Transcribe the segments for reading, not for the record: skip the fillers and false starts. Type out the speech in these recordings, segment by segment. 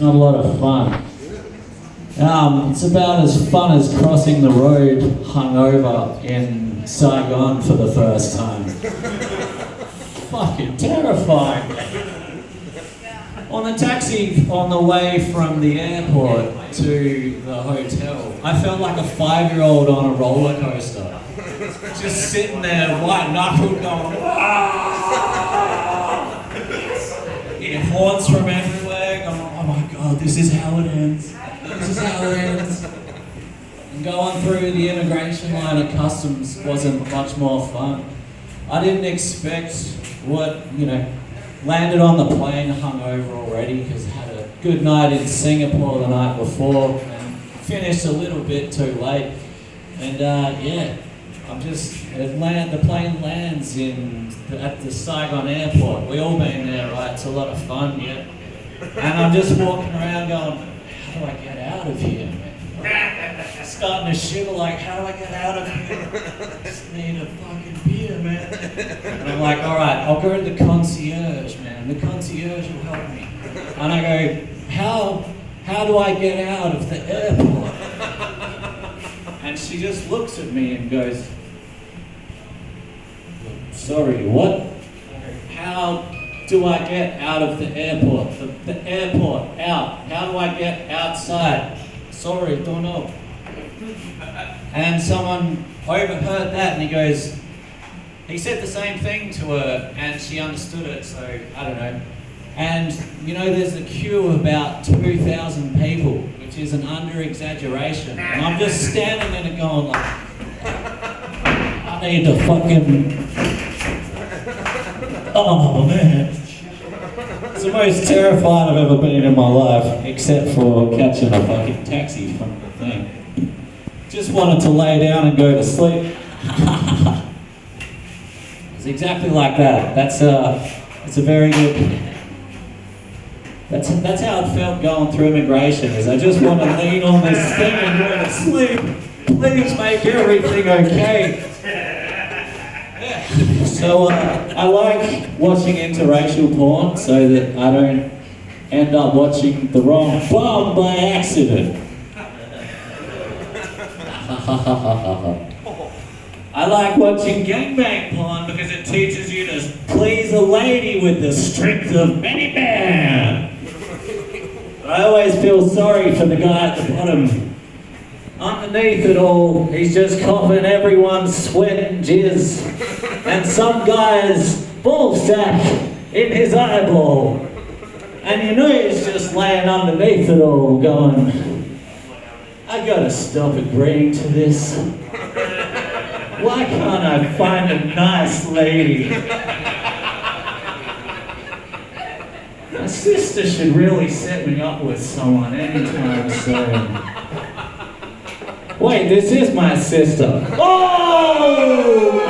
not a lot of fun. It's about as fun as crossing the road hungover in Saigon for the first time. Fucking terrifying. On the taxi on the way from the airport to the hotel, I felt like a 5-year-old on a roller coaster. Just sitting there, white knuckled, going, "Wah!" It haunts from everywhere, going, "Oh my god, this is how it ends. This is how it ends." And going through the immigration line at customs wasn't much more fun. I didn't expect landed on the plane hungover already because I had a good night in Singapore the night before and finished a little bit too late. And the plane lands at the Saigon airport. We all been there, right? It's a lot of fun, yeah. And I'm just walking around going, how do I get out of here, man? Starting to shiver, like, how do I get out of here? I just need a fucking beer, man. And I'm like, all right, I'll go to the concierge, man. The concierge will help me. And I go, how do I get out of the airport? And she just looks at me and goes, sorry, what? How do I get out of the airport? The airport, out. How do I get outside? Sorry, don't know. And someone overheard that and he said the same thing to her and she understood it, so I don't know. And there's a queue of about 2,000 people, which is an under-exaggeration. And I'm just standing there going like, I need to fucking... Oh man. It's the most terrified I've ever been in my life, except for catching a fucking taxi from the thing. Just wanted to lay down and go to sleep. It's exactly like that. That's a very good... That's how it felt going through immigration, is I just want to lean on this thing and go to sleep. Please make everything okay. So I like watching interracial porn so that I don't end up watching the wrong bum by accident. I like watching gangbang porn because it teaches you to please a lady with the strength of many men. I always feel sorry for the guy at the bottom. Underneath it all, he's just coughing everyone's sweat and jizz. And some guy's ball sack in his eyeball. And he's just laying underneath it all going, I gotta stop agreeing to this. Why can't I find a nice lady? My sister should really set me up with someone anytime soon. Wait, this is my sister. Oh!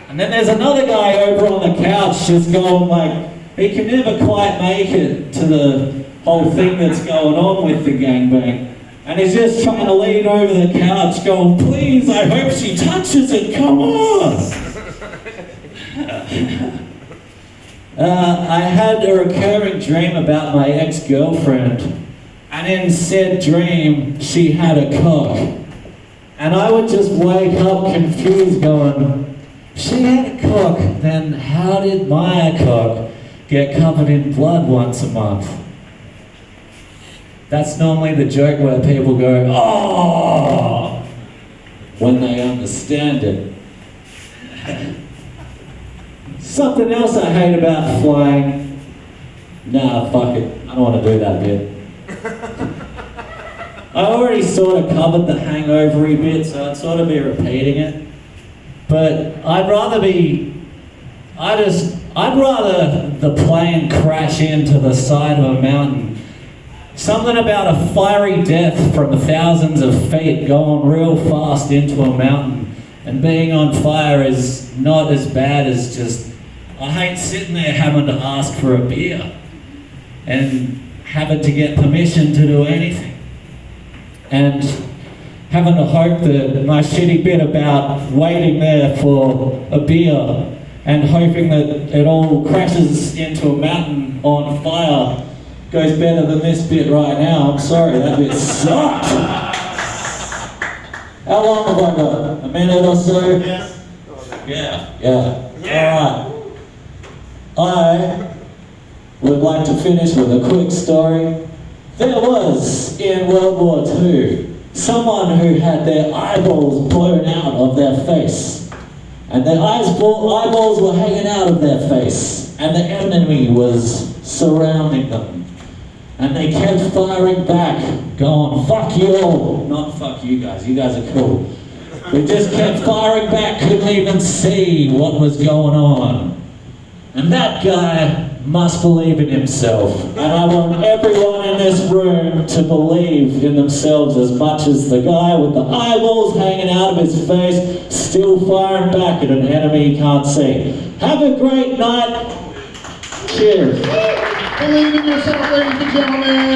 And then there's another guy over on the couch just going like, he can never quite make it to the whole thing that's going on with the gangbang. And he's just trying to lean over the couch going, please, I hope she touches it, come on! I had a recurring dream about my ex-girlfriend. And in said dream, she had a cock. And I would just wake up confused going, she had a cock, then how did my cock get covered in blood once a month? That's normally the joke where people go, oh, when they understand it. Something else I hate about flying. Nah, fuck it. I don't want to do that bit. I already sort of covered the hangover-y bit, so I'd sort of be repeating it. But I'd rather the plane crash into the side of a mountain. Something about a fiery death from thousands of feet going real fast into a mountain and being on fire is not as bad as just, I hate sitting there having to ask for a beer and having to get permission to do anything. And having to hope that my shitty bit about waiting there for a beer and hoping that it all crashes into a mountain on fire goes better than this bit right now. I'm sorry, that bit sucked. How long have I got? A minute or so? Yes. Yeah. Alright. I would like to finish with a quick story. There was, in World War II, someone who had their eyeballs blown out of their face. And their eyeballs were hanging out of their face. And the enemy was surrounding them. And they kept firing back, going, fuck you all. Not fuck you guys are cool. We just kept firing back, couldn't even see what was going on. And that guy must believe in himself. And I want everyone in this room to believe in themselves as much as the guy with the eyeballs hanging out of his face, still firing back at an enemy he can't see. Have a great night. Cheers. Believe in yourself, ladies and gentlemen.